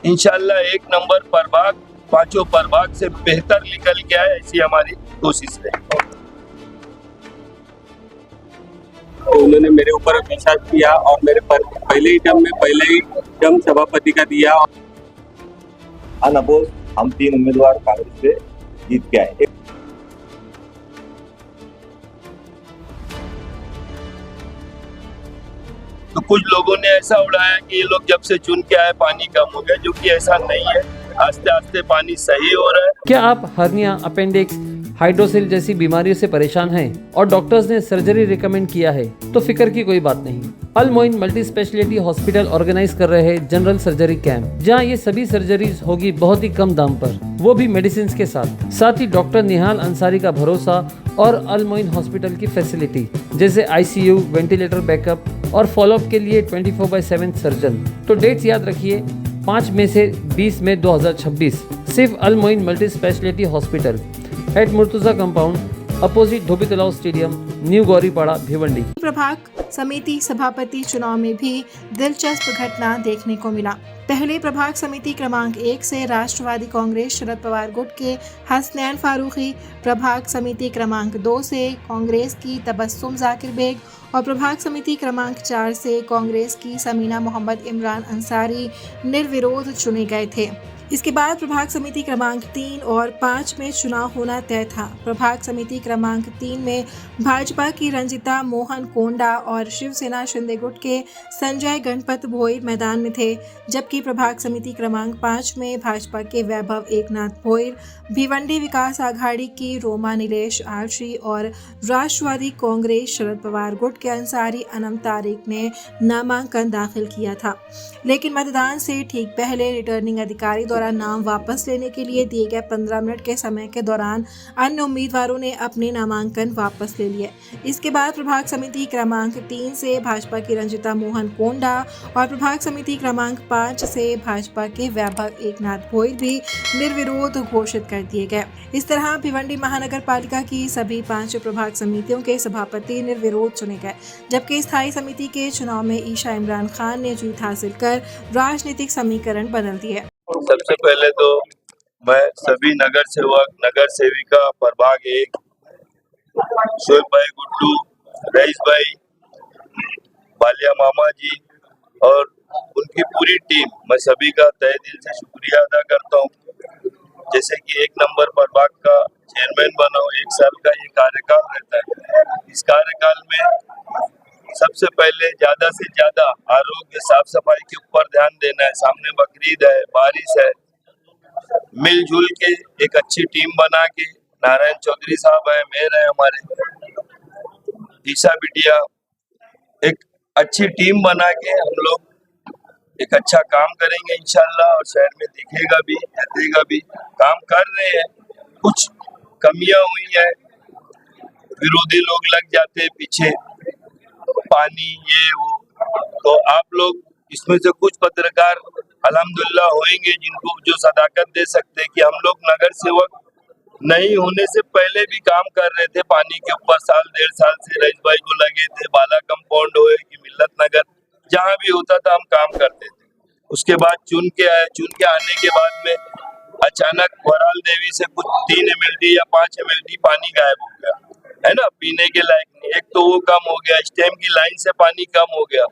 इंशाल्लाह एक नंबर प्रभाग, पांचों प्रभाग से बेहतर निकल के आए, ऐसी हमारी कोशिश है। तो उन्होंने मेरे ऊपर विश्वास किया और मेरे पहले ही टर्म सभापति का दिया। अनअपोज हम 3 उम्मीदवार कांग्रेस से जीत के आए। तो कुछ लोगों ने ऐसा उड़ाया कि ये लोग जब से चुन के आए पानी कम हो गया, जो कि ऐसा नहीं है। आस्ते आस्ते पानी सही हो रहा है। क्या आप हर्निया, अपेंडिक्स, हाइड्रोसिल जैसी बीमारियों से परेशान हैं और डॉक्टर्स ने सर्जरी रिकमेंड किया है तो फिक्र की कोई बात नहीं। Al Moin multi speciality hospital organize कर रहे हैं जनरल सर्जरी कैंप, जहां ये सभी सर्जरीज होगी बहुत ही कम दाम पर, वो भी मेडिसिन के साथ ही डॉक्टर निहाल अंसारी का भरोसा और अल मोइन हॉस्पिटल की फैसिलिटी जैसे ICU, वेंटिलेटर बैकअप और फॉलोअप के लिए 24/7 सर्जन। तो डेट्स याद रखिए, 5 मई से 20 मई 2026, सिर्फ Al Moin multi speciality hospital, at Murtuza compound, opposite Dhobi Talao stadium, new गौरीपाड़ा, Bhiwandi. प्रभाग समिति सभापति चुनाव में भी दिलचस्प घटना देखने को मिला। पहले प्रभाग समिति क्रमांक 1 से राष्ट्रवादी कांग्रेस शरद पवार गुट के हसनैन फारूकी, प्रभाग समिति क्रमांक 2 से कांग्रेस की तबस्सुम जाकिर बेग और प्रभाग समिति क्रमांक 4 से कांग्रेस की समीना मोहम्मद इमरान अंसारी निर्विरोध चुने गए थे। इसके बाद प्रभाग समिति क्रमांक 3 और 5 में चुनाव होना तय था। प्रभाग समिति क्रमांक 3 में भाजपा की रंजिता मोहन कोंडा और शिवसेना शिंदे गुट के संजय गणपत भोईर मैदान में थे, जबकि प्रभाग समिति क्रमांक 5 में भाजपा के वैभव एकनाथ भोईर, भिवंडी विकास आघाड़ी की रोमा नीलेश आरशी और राष्ट्रवादी कांग्रेस शरद पवार गुट के अंसारी अनम तारिक ने नामांकन दाखिल किया था। लेकिन मतदान से ठीक पहले रिटर्निंग अधिकारी द्वारा नाम वापस लेने के लिए दिए गए 15 मिनट के समय के दौरान अन्य उम्मीदवारों ने अपने नामांकन वापस ले लिए। इसके बाद प्रभाग समिति क्रमांक 3 से भाजपा की रंजिता मोहन कोंडा और प्रभाग समिति क्रमांक 5 से भाजपा के वैभव एकनाथ भोईर भी निर्विरोध घोषित कर दिए गए। इस तरह भिवंडी महानगर पालिका की सभी 5 प्रभाग समितियों के सभापति निर्विरोध चुने गए, जबकि स्थायी समिति के चुनाव में ईशा इमरान खान ने जीत हासिल कर राजनीतिक समीकरण बदल दिए। सबसे पहले तो मैं सभी नगर सेवक, नगर सेविका, प्रभाग 1, शोएब भाई, गुड्डू, रईस भाई, बालिया मामा जी और उनकी पूरी टीम, मैं सभी का तहे दिल से शुक्रिया अदा करता हूँ। जैसे कि 1 नंबर प्रभाग का चेयरमैन बना हूँ, 1 साल का ये कार्यकाल रहता है। इस कार्यकाल में सबसे पहले ज्यादा से ज्यादा आरोग्य, साफ सफाई के ऊपर ध्यान देना है। सामने बकरीद है, बारिश है, मिलजुल के एक अच्छी टीम बना के, नारायण चौधरी साहब है, मेयर है हमारे, ईशा बिटिया, एक अच्छी टीम बना के हम लोग एक अच्छा काम करेंगे इंशाल्लाह। और शहर में दिखेगा भी, दिखेगा भी, काम कर रहे हैं। कुछ कमियां हुई है, विरोधी लोग लग जाते हैं पीछे, पानी ये वो, तो आप लोग इसमें से कुछ पत्रकार अल्हम्दुलिल्लाह होंगे जिनको जो सदाकत दे सकते हैं कि हम लोग नगर सेवक नहीं होने से पहले भी काम कर रहे थे पानी के ऊपर। 1.5 साल से रईस भाई को लगे थे, बाला कंपाउंड होए कि मिल्लत नगर, जहाँ भी होता था हम काम करते थे। उसके बाद चुन के आने के बाद में अचानक वराल देवी से कुछ 3 MLD या 5 MLD पानी गायब हो गया, है ना, पीने के लायक नहीं। एक तो वो कम हो गया, स्टेम की लाइन से पानी कम हो गया।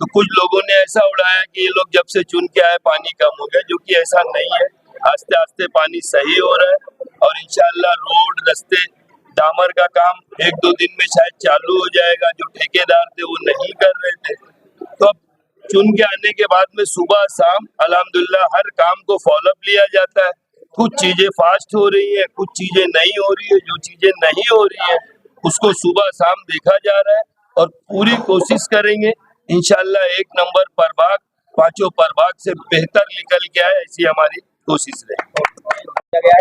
तो कुछ लोगों ने ऐसा उड़ाया कि ये लोग जब से चुन के आए पानी कम हो गया, जो कि ऐसा नहीं है। आस्ते आस्ते पानी सही हो रहा है और इंशाल्लाह रोड, रास्ते, डामर का काम 1-2 दिन में शायद चालू हो जाएगा। जो ठेकेदार थे वो नहीं कर रहे थे, तो अब चुन के आने के बाद में सुबह शाम अल्हम्दुलिल्लाह हर काम को फॉलोअप लिया जाता है। कुछ चीजें फास्ट हो रही है, कुछ चीजें नहीं हो रही है। जो चीजें नहीं हो रही है उसको सुबह शाम देखा जा रहा है और पूरी कोशिश करेंगे इंशाल्लाह 1 नंबर प्रभाग, पांचों प्रभाग से बेहतर निकल के आए, ऐसी हमारी कोशिश है।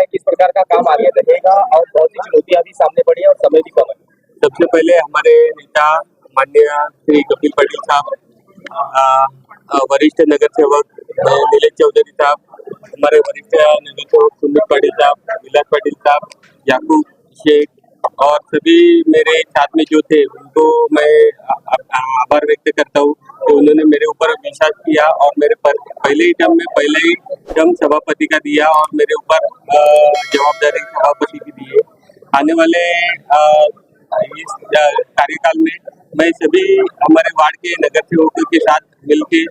किस प्रकार का काम आगे रहेगा और बहुत सी चुनौतियां भी सामने पड़ी है और समय भी कम है। सबसे पहले हमारे नेता माननीय श्री कपिल पाटिल साहब, वरिष्ठ नगर सेवक नीलेश चौधरी साहब, हमारे वरिष्ठ नगर सेवक सुमित पाटिल साहब, विलास पाटिल साहब, याकूब शेख और सभी मेरे साथ में जो थे उनको मैं आभार व्यक्त करता हूँ कि उन्होंने मेरे ऊपर विश्वास किया और मेरे पहले ही टर्म सभापति का दिया और मेरे ऊपर जवाबदारी सभापति की दी है। आने वाले इस कार्यकाल में मैं सभी हमारे वार्ड के नगर सेवकों के साथ मिलके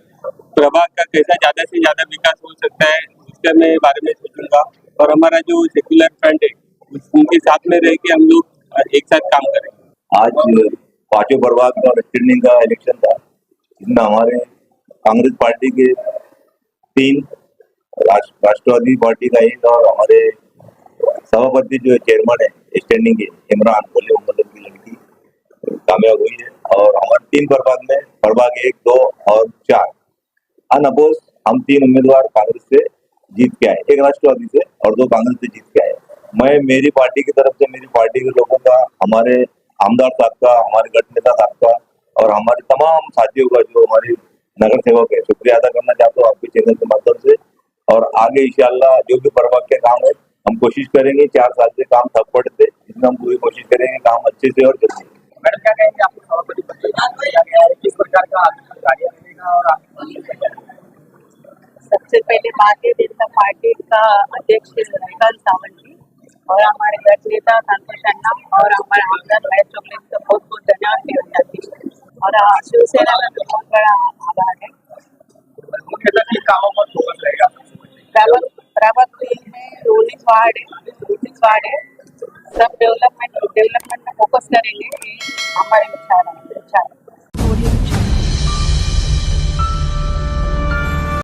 प्रभाग का कैसा ज्यादा से ज्यादा विकास हो सकता है उसके मैं बारे में सोचूंगा और हमारा जो सेक्युलर फ्रंट है उनके साथ में रह के हम लोग एक साथ काम करेंगे। आज पांचों प्रभाग का स्टैंडिंग का इलेक्शन था, इसमें हमारे कांग्रेस पार्टी के 3, राष्ट्रवादी पार्टी का 1 और हमारे सभापति जो चेयरमैन है स्टैंडिंग के इमरान बोले मोहम्मद की लड़की कामयाब हुई है। और हमारे 3 प्रभाग में प्रभाग 1, 2 और 4 अनअपोज हम 3 उम्मीदवार कांग्रेस से जीत के आए, 1 राष्ट्रवादी से और 2 कांग्रेस से जीत के आए। मैं मेरी पार्टी की तरफ से मेरी पार्टी के लोगों का, हमारे आमदार साहब का, हमारे गठ नेता साहब का और हमारे तमाम साथियों का जो हमारे नगर सेवक है शुक्रिया अदा करना चाहता हूँ आपके चैनल के माध्यम से। और आगे इंशाल्लाह जो भी प्रभाग के काम है हम कोशिश करेंगे, 4 साल से काम ठप पड़े थे, इसमें हम पूरी कोशिश करेंगे काम अच्छे से और जल्दी। मैडम क्या कहेंगे आपको सभापति पद दिया गया है, किस प्रकार का कार्य मिलेगा और आपको? सबसे पहले भारतीय जनता पार्टी का अध्यक्ष विकास सावंत जी और हमारे गठ नेता संतोष अन्ना और हमारे आमदार महेश चौगले का बहुत बहुत धन्यवाद और शिवसेना का भी बहुत बड़ा आभार है। मुख्यतः किन कामों पर फोकस रहेगा? प्रभाग 3 में रूलिंग वार्ड है, सब डेवलपमेंट में फोकस करेंगे, ये हमारे विचार है।